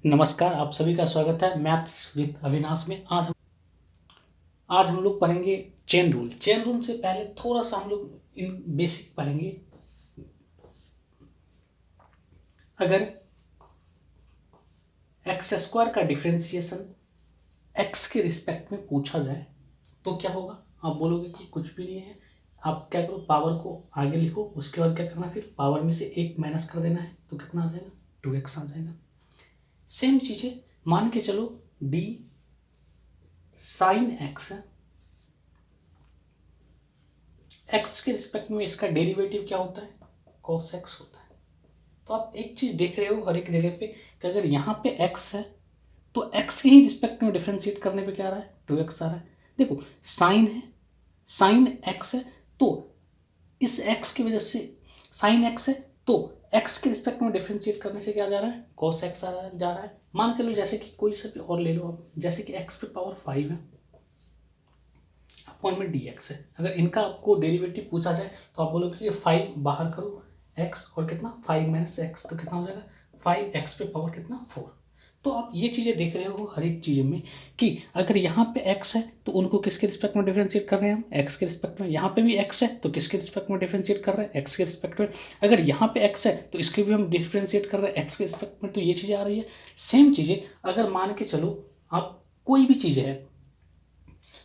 नमस्कार, आप सभी का स्वागत है मैथ्स विद अविनाश में। आज हम लोग पढ़ेंगे चेन रूल। चेन रूल से पहले थोड़ा सा हम लोग इन बेसिक पढ़ेंगे। अगर एक्स स्क्वायर का डिफरेंशिएशन एक्स के रिस्पेक्ट में पूछा जाए तो क्या होगा? आप बोलोगे कि कुछ भी नहीं है। आप क्या करो, पावर को आगे लिखो, उसके बाद क्या करना, फिर पावर में से एक माइनस कर देना है तो कितना आ जाएगा? 2x आ जाएगा। सेम चीजें मान के चलो डी साइन एक्स है, एक्स के रिस्पेक्ट में इसका डेरिवेटिव क्या होता है? cos x होता है। तो आप एक चीज देख रहे हो हर एक जगह पे कि अगर यहाँ पे x है तो x के ही रिस्पेक्ट में डिफरेंशिएट करने पे क्या आ रहा है? 2x आ रहा है। देखो साइन है, साइन x है तो इस x की वजह से साइन x है तो x के रिस्पेक्ट में डिफरेंशिएट करने से क्या जा रहा है? cos x जा रहा है। मान के लो जैसे कि कोई सा भी और ले लो आप, जैसे कि x पे पावर 5 है अपॉन में dx है। अगर इनका आपको डेरिवेटिव पूछा जाए तो आप बोलोगे कि 5 बाहर करो x और कितना 5 माइनस एक्स तो कितना हो जाएगा? 5x पे पावर कितना? 4। तो आप ये चीज़ें देख रहे हो हर एक चीज़ में कि अगर यहाँ पे x है तो उनको किसके रिस्पेक्ट में डिफरेंशिएट कर रहे हैं हम? x के रिस्पेक्ट में। यहाँ पे भी x है तो किसके रिस्पेक्ट में डिफरेंशिएट कर रहे हैं? x के रिस्पेक्ट में। अगर यहाँ पे x है तो इसके भी हम डिफरेंशिएट कर रहे हैं x के रिस्पेक्ट में। तो ये चीज़ें आ रही है। सेम चीज़ें अगर मान के चलो आप कोई भी चीज़ है,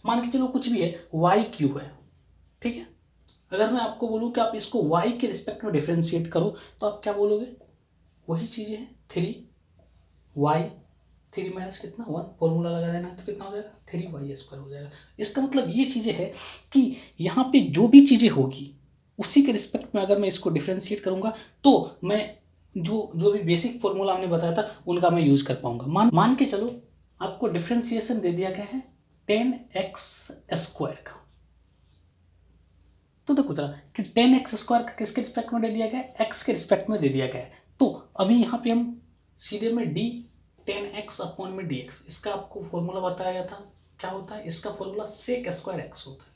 मान के चलो कुछ भी है, वाई क्यू है, ठीक है। अगर मैं आपको बोलूँ कि आप इसको वाई के रिस्पेक्ट में डिफरेंशिएट करो तो आप क्या बोलोगे? वही चीज़ें हैं, 3y 3 माइनस कितना 1, फॉर्मूला लगा देना है तो कितना हो जाएगा? 3y² हो जाएगा। इसका मतलब ये चीज़ें है कि यहाँ पे जो भी चीज़ें होगी उसी के रिस्पेक्ट में अगर मैं इसको डिफरेंशिएट करूँगा तो मैं जो भी बेसिक फॉर्मूला हमने बताया था उनका मैं यूज़ कर पाऊंगा। मान के चलो आपको डिफरेंशिएशन दे दिया गया है 10x² का। तो देखो जरा कि 10x² का किसके रिस्पेक्ट में दे दिया गया है? x के रिस्पेक्ट में दे दिया गया है। तो अभी यहाँ पे हम सीधे में d 10x अपॉन में dx, इसका आपको फॉर्मूला बताया गया था। क्या होता है इसका फॉर्मूला? sec² x होता है,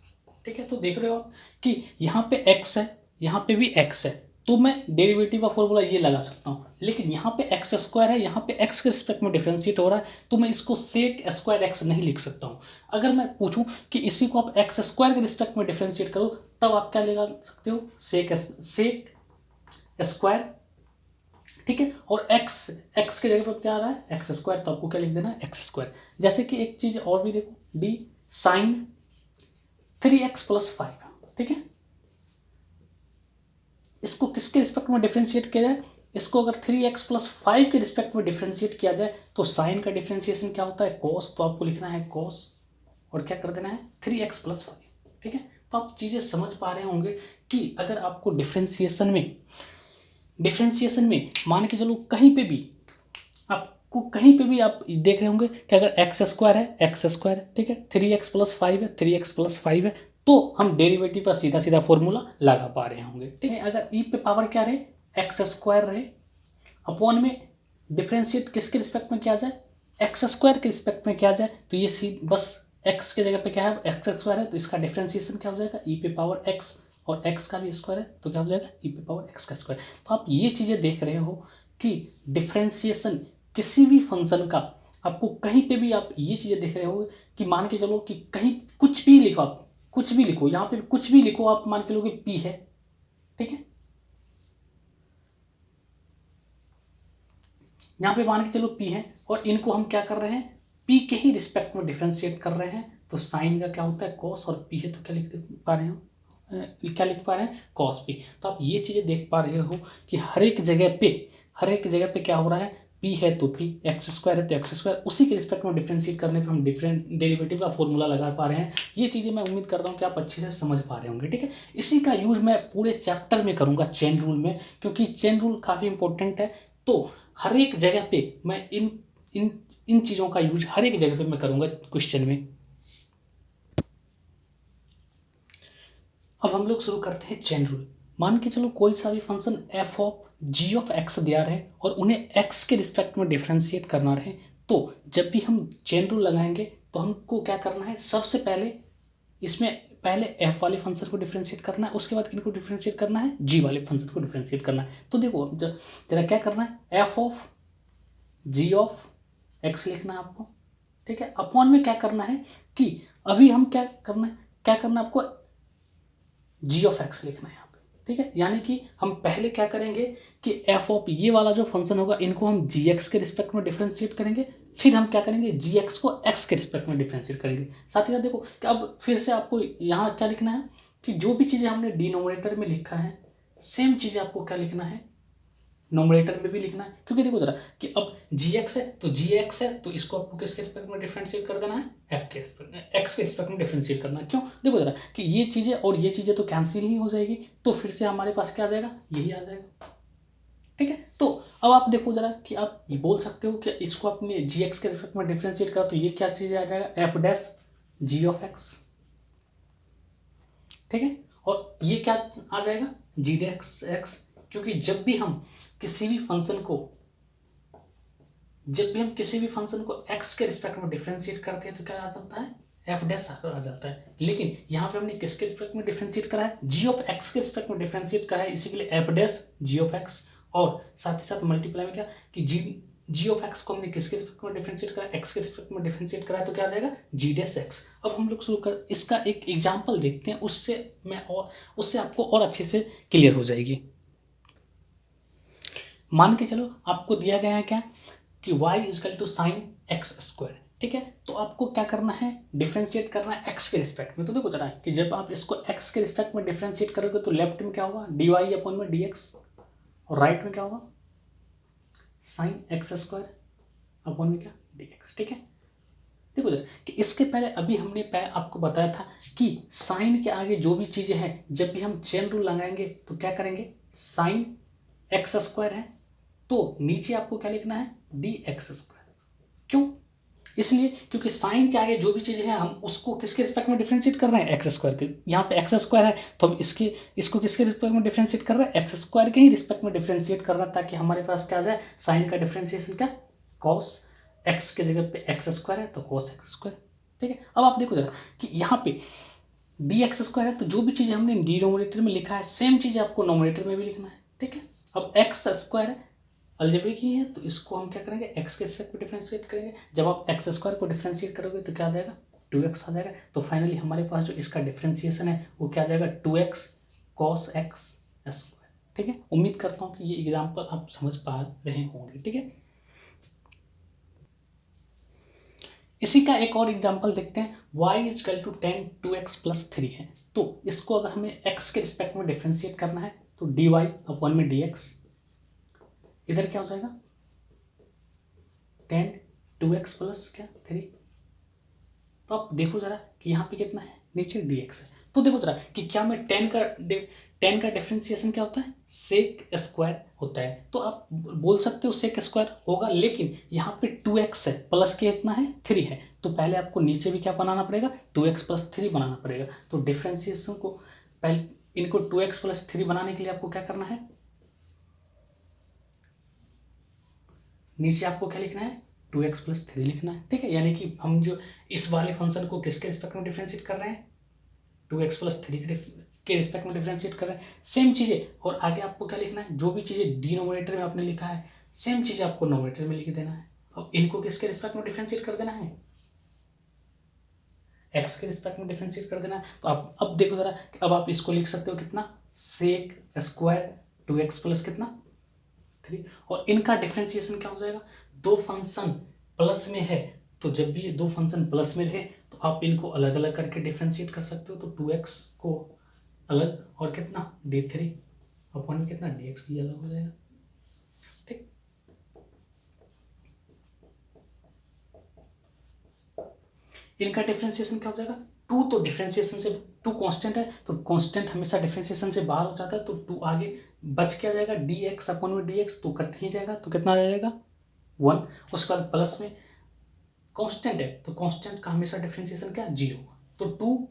ठीक है। तो देख रहे हो आप कि यहाँ पे x है, यहाँ पे भी x है, तो मैं डेरिवेटिव का फॉर्मूला ये लगा सकता हूँ। लेकिन यहाँ पे x² है, यहाँ पे x के रिस्पेक्ट में डिफरेंशिएट हो रहा है तो मैं इसको sec² x नहीं लिख सकता हूँ। अगर मैं पूछूं कि इसी को आप x² के रिस्पेक्ट में डिफरेंशिएट करो तब आप क्या लगा सकते हो? sec², ठीक है। और x के जगह पर क्या आ रहा है? x², तो आपको क्या लिख देना है? x²। जैसे कि एक चीज और भी देखो, d साइन 3x + 5, ठीक है। इसको किसके रिस्पेक्ट में डिफरेंशिएट किया जाए? इसको अगर 3x + 5 के रिस्पेक्ट में डिफरेंशिएट किया जाए तो साइन का डिफरेंशिएशन क्या होता है? cos। तो आपको लिखना है cos और क्या कर देना है? 3x + 5, ठीक है। तो आप चीज़ें समझ पा रहे होंगे कि अगर आपको डिफरेंशिएशन में मान के चलो कहीं पे भी आप देख रहे होंगे कि अगर x² है, ठीक है, 3x + 5 है, 3x + 5 है, तो हम डेरिवेटिव का सीधा सीधा फॉर्मूला लगा पा रहे होंगे, ठीक है। अगर e पे पावर क्या रहे? x² रहे अपॉन में डिफरेंशिएट किसके रिस्पेक्ट में किया जाए? x² के रिस्पेक्ट में किया जाए तो ये बस x के जगह पे क्या है? x² है तो इसका डिफरेंशिएशन क्या हो जाएगा? e पे पावर x, और x का भी स्क्वायर है तो क्या हो जाएगा? e पे पावर x का स्क्वायर। तो आप ये चीज़ें देख रहे हो कि डिफरेंशिएशन किसी भी फंक्शन का आपको कहीं पे भी आप ये चीज़ें देख रहे हो कि मान के चलो कि कहीं कुछ भी लिखो, आप कुछ भी लिखो, यहाँ पे कुछ भी लिखो, आप मान के लो कि p है, ठीक है। यहाँ पे मान के चलो p है और इनको हम क्या कर रहे हैं? p के ही रिस्पेक्ट में डिफरेंशिएट कर रहे हैं तो साइन का क्या होता है? cos, और p है तो क्या लिख पा रहे हो? क्या लिख पा रहे हैं? cos p। तो आप ये चीज़ें देख पा रहे हो कि हर एक जगह पे क्या हो रहा है? p है तो p, x² है तो x², उसी के रिस्पेक्ट में डिफरेंशिएट करने पे हम डिफरेंट डेरिवेटिव का फॉर्मूला लगा पा रहे हैं। ये चीज़ें मैं उम्मीद करता हूँ कि आप अच्छे से समझ पा रहे होंगे, ठीक है। इसी का यूज मैं पूरे चैप्टर में करूँगा चेन रूल में, क्योंकि चेन रूल काफ़ी इंपॉर्टेंट है। तो हर एक जगह पे मैं इन इन इन चीज़ों का यूज हर एक जगह पे मैं करूँगा क्वेश्चन में। अब हम लोग शुरू करते हैं चेन रूल। मान के चलो कोई सा भी फंक्शन f(g(x) दिया रहे और उन्हें x के रिस्पेक्ट में डिफरेंशिएट करना रहे, तो जब भी हम चेन रूल लगाएंगे तो हमको क्या करना है? सबसे पहले इसमें पहले f वाले फंक्शन को डिफरेंशिएट करना है, उसके बाद किनको डिफरेंशिएट करना है? g वाले फंक्शन को डिफरेंशिएट करना है। तो देखो जरा क्या करना है? f(g(x) जी ऑफ एक्स लिखना है आपको, ठीक है। अपॉन में क्या करना है कि अभी हम क्या करना है आपको जी ऑफ एक्स लिखना है यहाँ पे, ठीक है। यानी कि हम पहले क्या करेंगे कि एफ ऑफ ये वाला जो फंक्शन होगा इनको हम जी एक्स के रिस्पेक्ट में डिफ्रेंशिएट करेंगे, फिर हम क्या करेंगे जी एक्स को एक्स के रिस्पेक्ट में डिफ्रेंशिएट करेंगे। साथ ही साथ देखो कि अब फिर से आपको यहाँ क्या लिखना है कि जो भी चीज़ें हमने डिनोमिनेटर में लिखा है सेम चीज़ें आपको क्या लिखना है नोमिनेटर में भी लिखना है। क्योंकि देखो जरा कि अब जी एक्स है तो जी एक्स है तो इसको आपको किसके रिस्पेक्ट में डिफरेंशिएट कर देना है एफ के रिस्पेक्ट में, एक्स के रिस्पेक्ट में डिफरेंशिएट करना है। क्यों देखो जरा कि ये चीज़ें और ये चीज़ें तो कैंसिल ही हो जाएगी, तो फिर से हमारे पास क्या आ जाएगा यही आ जाएगा, ठीक है। तो अब आप देखो जरा कि आप ये बोल सकते हो कि इसको अपने जी एक्स के रिस्पेक्ट में डिफरेंशिएट करा तो ये क्या चीज़ आ जाएगा F dash G of X, ठीक है। और ये क्या आ जाएगा जी डैश एक्स, क्योंकि जब भी हम किसी भी फंक्शन को x के रिस्पेक्ट में डिफरेंशिएट करते हैं तो क्या आ जाता है एफ डैश आ जाता है। लेकिन यहाँ पे हमने किसके रिस्पेक्ट में डिफरेंशिएट करा है जी ऑफ एक्स के रिस्पेक्ट में डिफरेंशिएट करा है, इसी के लिए F dash G of X, और साथ ही साथ मल्टीप्लाई में क्या कि जी ऑफ एक्स को हमने किसके रिस्पेक्ट में डिफरेंशिएट करा एक्स के रिस्पेक्ट में डिफरेंशिएट करा है तो क्या आ जाएगा जी डैश एक्स। अब हम लोग शुरू कर इसका एक एग्जाम्पल देखते हैं, उससे आपको और अच्छे से क्लियर हो जाएगी। मान के चलो आपको दिया गया है क्या कि y equal to sine X square, ठीक है। तो आपको क्या करना है डिफरेंशिएट करना है x के रिस्पेक्ट में। तो देखो जरा कि जब आप इसको x के रिस्पेक्ट में डिफरेंशिएट करोगे तो लेफ्ट में क्या होगा डी वाई अपॉन में डी एक्स, और राइट में क्या होगा साइन एक्स स्क्वायर अपॉन में क्या डी एक्स, ठीक है। देखो जरा कि इसके पहले अभी हमने आपको बताया था कि साइन के आगे जो भी चीज़ें हैं जब भी हम चेन रूल लगाएंगे तो क्या करेंगे साइन एक्स स्क्वायर है तो नीचे आपको क्या लिखना है डी एक्स स्क्वायर। क्यों इसलिए क्योंकि साइन के आगे जो भी चीज़ें हैं हम उसको किसके रिस्पेक्ट में डिफरेंशिएट कर रहे हैं एक्स स्क्वायर के, यहाँ पे एक्स स्क्वायर है तो हम इसको किसके रिस्पेक्ट में डिफरेंशिएट कर रहे हैं एक्स स्क्वायर के ही रिस्पेक्ट में डिफरेंशिएट कर रहे हैं, ताकि हमारे पास क्या आ जाए साइन का डिफरेंशिएशन क्या कॉस एक्स के जगह पे एक्स स्क्वायर है तो कॉस एक्स स्क्वायर, ठीक है। अब आप देखो जरा कि यहाँ पे डी एक्स स्क्वायर है तो जो भी चीज़ें हमने डिनोमिनेटर में लिखा है सेम चीज़ आपको नोमिनेटर में भी लिखना है, ठीक है। अब एक्स स्क्वायर है अलजेब्रिक ही है तो इसको हम क्या करेंगे एक्स के रिस्पेक्ट में डिफरेंशिएट करेंगे। जब आप एक्स स्क्वायर को डिफरेंशिएट करोगे तो क्या आ जाएगा 2x आ जाएगा। तो फाइनली हमारे पास जो इसका डिफरेंशिएशन है वो क्या आ जाएगा 2x cos x स्क्वायर, ठीक है। उम्मीद करता हूँ कि ये एग्जाम्पल आप समझ पा रहे होंगे, ठीक है। इसी का एक और एग्जाम्पल देखते हैं y equal to 10 2x plus 3 है, तो इसको अगर हमें x के रिस्पेक्ट में डिफरेंशिएट करना है तो dy अपॉन में dx, इधर क्या हो जाएगा 10 2x प्लस क्या 3। तो आप देखो जरा कि यहाँ पे कितना है नीचे dx है, तो देखो जरा कि क्या मैं 10 का डिफरेंशिएशन क्या होता है सेक स्क्वायर होता है, तो आप बोल सकते हो सेक स्क्वायर होगा, लेकिन यहाँ पे 2x है प्लस के इतना है 3 है तो पहले आपको नीचे भी क्या बनाना पड़ेगा 2x प्लस 3 बनाना पड़ेगा। तो डिफरेंशिएशन को पहले इनको 2x प्लस 3 बनाने के लिए आपको क्या करना है नीचे आपको क्या लिखना है 2x प्लस 3 लिखना है, ठीक है। यानी कि हम जो इस वाले फंक्शन को किसके रिस्पेक्ट में डिफरेंशिएट कर रहे हैं 2x प्लस 3 के रिस्पेक्ट में डिफरेंशिएट कर रहे हैं सेम चीज़ें, और आगे आपको क्या लिखना है जो भी चीज़ें डिनोमिनेटर में आपने लिखा है सेम चीज़ें आपको नोमिनेटर में लिख देना है। अब इनको किसके रिस्पेक्ट में डिफरेंशिएट कर देना है x के रिस्पेक्ट में डिफरेंशिएट कर देना है। तो आप अब देखो जरा अब आप इसको लिख सकते हो कितना सेक स्क्वायर 2x प्लस कितना 3, और इनका डिफरेंशिएशन क्या हो जाएगा दो फंक्शन प्लस में है तो जब भी ये दो फंक्शन प्लस में रहे तो आप इनको अलग अलग करके डिफरेंशिएट कर सकते हो। तो 2x को अलग और कितना d3 अपॉन कितना dx भी अलग हो जाएगा, ठीक। इनका डिफरेंशिएशन क्या हो जाएगा 2, तो डिफरेंशिएशन से 2 कांस्टेंट है तो कांस्टेंट हमेशा डिफरेंशिएशन से बाहर हो जाता है तो 2 आगे बच क्या जाएगा dx अपॉन में dx तो कट नहीं जाएगा तो कितना आ जाएगा 1। उसके बाद प्लस में कांस्टेंट है तो कांस्टेंट का हमेशा डिफरेंशिएशन क्या 0, तो 2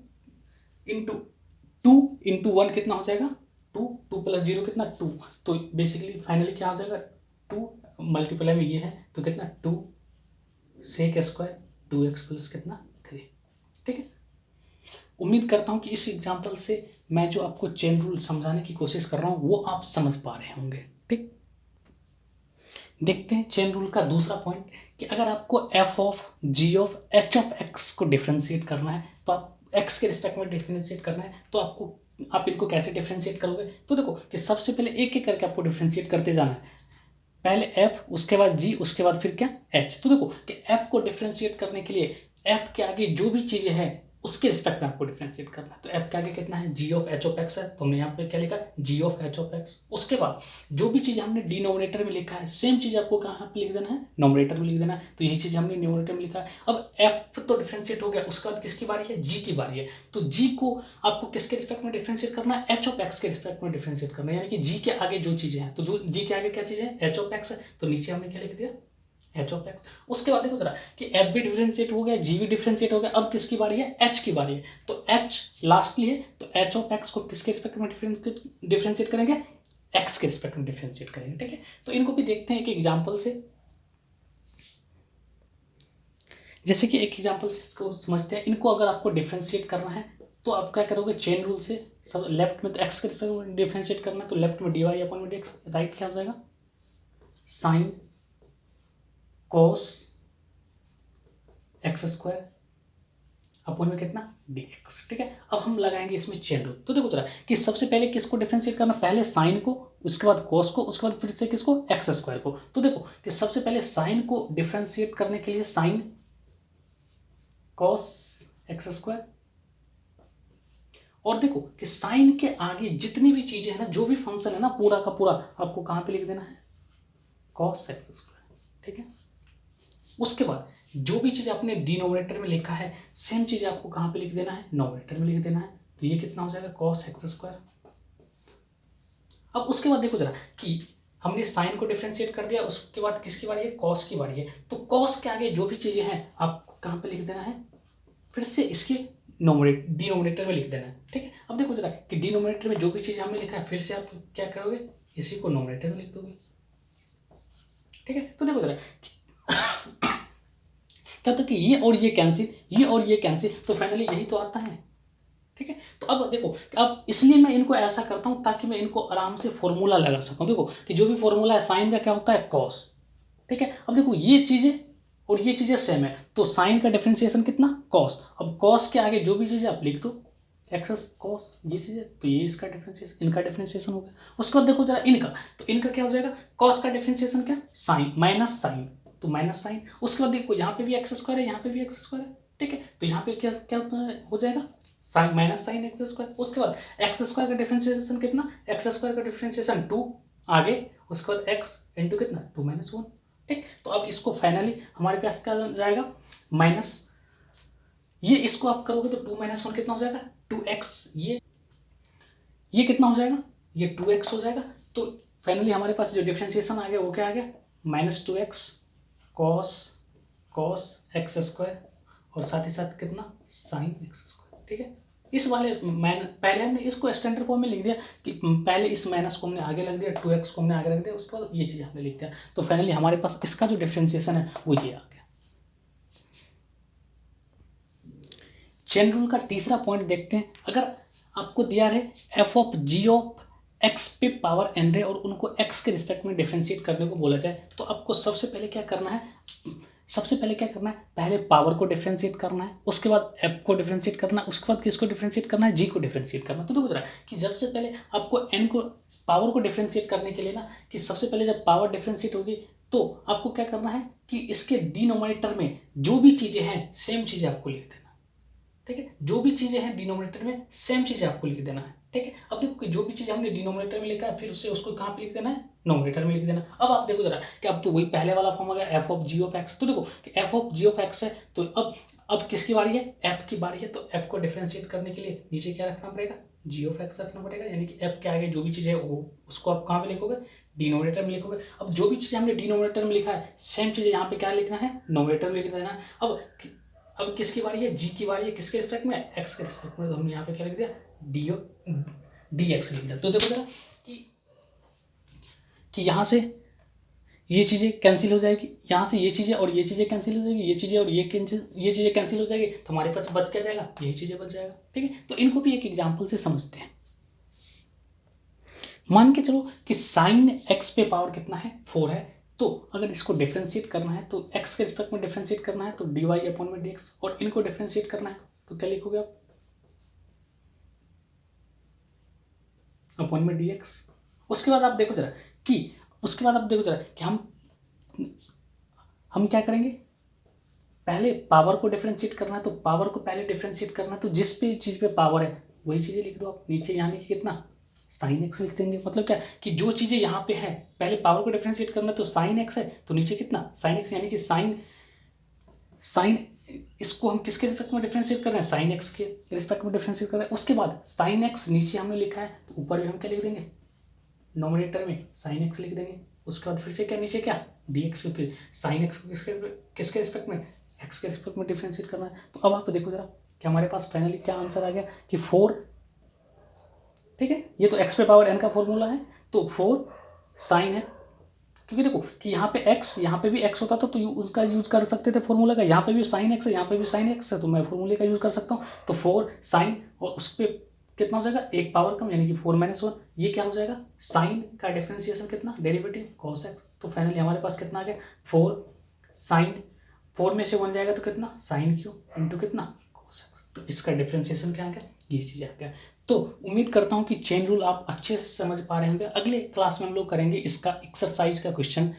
इंटू 1 कितना हो जाएगा 2 प्लस 0 कितना 2, तो बेसिकली फाइनली क्या हो जाएगा 2 मल्टीप्लाई में ये है तो कितना 2 सेक स्क्वायर 2x प्लस कितना 3, ठीक है। उम्मीद करता हूँ कि इस एग्जाम्पल से मैं जो आपको चेन रूल समझाने की कोशिश कर रहा हूँ वो आप समझ पा रहे होंगे, ठीक। देखते हैं चेन रूल का दूसरा पॉइंट कि अगर आपको F of G of H of X को डिफ्रेंशिएट करना है, तो आप एक्स के रिस्पेक्ट में डिफ्रेंशिएट करना है, तो आप इनको कैसे डिफ्रेंशिएट करोगे? तो देखो कि सबसे पहले एक एक करके आपको डिफ्रेंशिएट करते जाना है। पहले एफ, उसके बाद जी, उसके बाद फिर क्या एच। तो देखो कि एफ को डिफ्रेंशिएट करने के लिए एफ के आगे जो भी चीज़ें हैं उसके रिस्पेक्ट में आपको डिफ्रेंशिएट करना है। तो एफ के आगे कितना है? G of H of X है, तो हमने यहाँ पे क्या लिखा है? G of H of x. उसके बाद जो भी चीज़ हमने डिनोमिनेटर में लिखा है सेम चीज़ आपको कहाँ पे लिख देना है? नोमिनेटर में लिख देना है। तो यही चीज़ हमने न्यूमरेटर में लिखा है। अब एफ तो डिफ्रेंशिएट हो गया, उसके बाद किसकी बारी है? जी की बारी है। तो जी को आपको किसके रिस्पेक्ट में डिफ्रेंशिएट करना है? एच ऑफ एक्स के रिस्पेक्ट में डिफ्रेंशिएट करना है, यानी कि जी के आगे जो चीज़ें हैं। तो जो जी के आगे क्या चीज़ है? एच ऑफ एक्स है, तो नीचे हमने क्या लिख दिया? H of x. उसके बाद देखो जरा कि एफ भी डिफ्रेंशिएट हो गया, जी भी डिफ्रेंशिएट हो गया, अब किसकी बारी है? एच की बारी है। तो एच लास्टली है, तो एच ऑफ एक्स को किसके रिस्पेक्ट में डिफ्रेंशिएट करेंगे? एक्स के रिस्पेक्ट में डिफ्रेंशिएट करेंगे। ठीक है, तो इनको भी देखते हैं एक एग्जाम्पल से। जैसे कि एक एग्जाम्पल से इसको समझते हैं। इनको अगर आपको डिफ्रेंशिएट करना है तो आप क्या करोगे? चेन रूल से सब लेफ्ट में तो एक्स के रिस्पेक्ट में डिफ्रेंशिएट करना है, तो लेफ्ट में डी वाई अपॉन में डी एक्स, राइट क्या हो जाएगा? Sine cos x square upon में कितना? D x. ठीक है, अब हम लगाएंगे इसमें चेन रूल। तो देखो जरा कि सबसे पहले किसको डिफ्रेंशिएट करना? पहले साइन को, उसके बाद कॉस को, उसके बाद फिर से किसको? एक्स स्क्वायर को। तो देखो कि सबसे पहले साइन को डिफ्रेंशिएट करने के लिए साइन कॉस एक्स स्क्वायर, और देखो कि साइन के आगे जितनी भी चीजें हैं ना, जो भी फंक्शन है ना, पूरा का पूरा आपको कहां पे लिख देना है? Cos x square. ठीक है, उसके बाद जो भी चीज आपने डिनोमिनेटर में लिखा है सेम चीज आपको कहां पे लिख देना है? नोमिनेटर में लिख देना है। तो ये कितना हो जाएगा? Cos x square. अब उसके बाद देखो जरा कि हमने साइन को डिफ्रेंशिएट कर दिया, उसके बाद किसकी बारी है? कॉस की बारी है। तो कॉस के आगे जो भी चीजें हैं आपको कहां पे लिख देना है? फिर से इसके डिनोमिनेटर में लिख देना है। ठीक है, अब देखो जरा कि डिनोमिनेटर में जो भी चीज़ हमने लिखा है फिर से आप क्या करोगे? इसी को नोमिनेटर में लिख दोगे। ठीक है, तो देखो जरा क्या होता है कि ये और ये कैंसिल, ये और ये कैंसिल, तो फाइनली यही तो आता है। ठीक है, तो अब देखो, अब इसलिए मैं इनको ऐसा करता हूं ताकि मैं इनको आराम से फॉर्मूला लगा सकूं। देखो कि जो भी फॉर्मूला है साइन का क्या होता है? कॉस। ठीक है, अब देखो ये चीज़ें और ये चीज़ें सेम है, तो साइन का डिफरेंशिएशन कितना? कॉस। अब कॉस के आगे जो भी चीज़ें आप लिख दो, एक्स कॉस, ये चीज़ें, तो ये इसका डिफरेंशिएशन, इनका डिफरेंशिएशन हो गया। उसके बाद देखो जरा इनका, तो इनका क्या हो जाएगा? कॉस का डिफरेंशिएशन क्या? साइन माइनस साइन, तो माइनस साइन। उसके बाद देखो यहाँ पे भी एक्स स्क्वायर है, यहाँ पे भी एक्स स्क्वायर है। ठीक है, तो यहाँ पे क्या क्या हो जाएगा? Sine minus sine X square. उसके बाद एक्स स्क्वायर का डिफरेंशिएशन कितना? एक्स स्क्वायर का डिफरेंशिएशन 2 आगे, उसके बाद एक्स इंटू कितना? 2 माइनस 1। ठीक, तो अब इसको फाइनली हमारे पास क्या जाएगा? माइनस, ये इसको आप करोगे तो 2 माइनस 1 कितना हो जाएगा? 2x। ये कितना हो जाएगा? ये 2x हो जाएगा। तो फाइनली हमारे पास जो डिफरेंशिएशन आ गया वो क्या आ गया? -2x कॉस एक्स स्क्वायर, और साथ ही साथ कितना? Sign X square. ठीक है, इस वाले पहले हमने इसको स्टैंडर्ड फॉर्म में लिख दिया कि पहले इस माइनस को हमने आगे रख दिया, 2x को हमने आगे रख दिया, उसके बाद ये चीज़ हमने लिख दिया। तो फाइनली हमारे पास इसका जो डिफरेंशिएशन है वो ये आ गया। चेन रूल का तीसरा पॉइंट देखते हैं। अगर आपको दिया है F of G of X पे पावर एन है और उनको एक्स के रिस्पेक्ट में डिफरेंशिएट करने को बोला जाए, तो आपको सबसे पहले क्या करना है? पहले पावर को डिफरेंशिएट करना है, उसके बाद एफ को डिफरेंशिएट करना है, उसके बाद किसको डिफरेंशिएट करना है? जी को डिफरेंशिएट करना है। तो देखो जरा कि सबसे पहले आपको एन को, पावर को डिफरेंशिएट करने के लिए ना, कि सबसे पहले जब पावर डिफरेंशिएट होगी तो आपको क्या करना है कि इसके डिनोमिनेटर में जो भी चीज़ें हैं सेम चीज़ें आपको लिख देना। ठीक है, जो भी चीजें हैं डिनोमिनेटर में सेम चीजें आपको लिख देना है। ठीक है, अब देखो कि जो भी चीज हमने डिनोमिनेटर में लिखा है फिर उससे उसको कहाँ पे लिख देना है? नोमिनेटर में लिख देना। अब आप देखो जरा कि अब तो वही पहले वाला फॉर्म आ गया F of G of X. तो देखो कि F of G of X है, तो अब किसकी बारी है? एफ की बारी है। तो एफ को डिफरेंशिएट करने के लिए नीचे क्या रखना पड़ेगा? जी ऑफ एक्स रखना पड़ेगा, यानी कि एफ के आगे जो भी चीज़ है वो उसको आप कहाँ पे लिखोगे? डिनोमिनेटर में लिखोगे। अब जो भी चीज़ हमने डिनोमिनेटर में लिखा है सेम चीज़ यहाँ पे क्या लिखना है? नोमिनेटर में लिख देना है। अब किसकी बारी है? जी की बारी है, किसके रिस्पेक्ट में? एक्स के रिस्पेक्ट में। तो हमने यहाँ पे क्या लिख दिया? डी एक्स लिख दिया। तो देखो जरा कि यहाँ से ये चीज़ें कैंसिल हो जाएगी, यहाँ से ये चीज़ें और ये चीज़ें कैंसिल हो जाएगी, ये चीज़ें और ये चीज़ें कैंसिल हो जाएगी, तो हमारे पास बच क्या जाएगा? यही चीज़ें बच जाएगा। ठीक है, तो इनको भी एक एग्जाम्पल से समझते हैं। मान के चलो कि साइन एक्स पे पावर कितना है? 4 है, तो अगर इसको डिफ्रेंशिएट करना है तो x के रिस्पेक्ट में डिफ्रेंशिएट करना है तो dy/dx, और इनको डिफ्रेंशिएट करना है तो क्या लिखोगे आप, अपॉन में dx। उसके बाद आप देखो जरा कि हम क्या करेंगे, पहले पावर को डिफरेंशिएट करना है तो पावर को पहले डिफरेंशिएट करना है, तो जिस पे चीज़ पे पावर है वही चीज़ें लिख दो आप नीचे, यानी कि कितना साइन एक्स लिख देंगे। मतलब क्या कि जो चीज़ें यहाँ पे है पहले पावर को डिफरेंशिएट करना है तो साइन एक्स है तो नीचे कितना साइन एक्स, यानी कि साइन इसको हम किसके रिस्पेक्ट में डिफरेंशिएट कर रहे हैं, साइन एक्स के रिस्पेक्ट में डिफरेंशिएट कर रहे हैं। उसके बाद साइन एक्स नीचे हमने लिखा है तो ऊपर भी हम क्या लिख देंगे, नोमिनेटर में साइन एक्स लिख देंगे। उसके बाद फिर से क्या नीचे क्या डी एक्स, क्योंकि साइन एक्स किसके रिस्पेक्ट में, एक्स के रिस्पेक्ट में डिफरेंशिएट करना है। तो अब आप देखो जरा कि हमारे पास फाइनली क्या आंसर आ गया कि 4, ठीक है। ये तो एक्स पे पावर एन का फॉर्मूला है, तो 4 साइन है, क्योंकि देखो कि यहाँ पे एक्स, यहाँ पे भी एक्स होता था तो उसका यूज कर सकते थे फॉर्मूला का, यहाँ पे भी साइन एक्स है, यहाँ पे भी साइन एक्स है, तो मैं फॉर्मूले का यूज कर सकता हूँ। तो 4 साइन और उस पर कितना हो जाएगा, एक पावर कम, यानी कि 4-1, ये क्या हो जाएगा, साइन का डिफरेंशिएशन कितना, डेरिवेटिव कॉस एक्स। तो फाइनली हमारे पास कितना आ गया 4 साइन, 4 में से 1 जाएगा तो कितना साइन क्यूब इंटू कितना कॉस एक्स। तो इसका डिफरेंशिएशन क्या आ गया, ये चीज़ आ गया। तो उम्मीद करता हूँ कि चेन रूल आप अच्छे से समझ पा रहे होंगे। अगले क्लास में हम लोग करेंगे इसका एक्सरसाइज का क्वेश्चन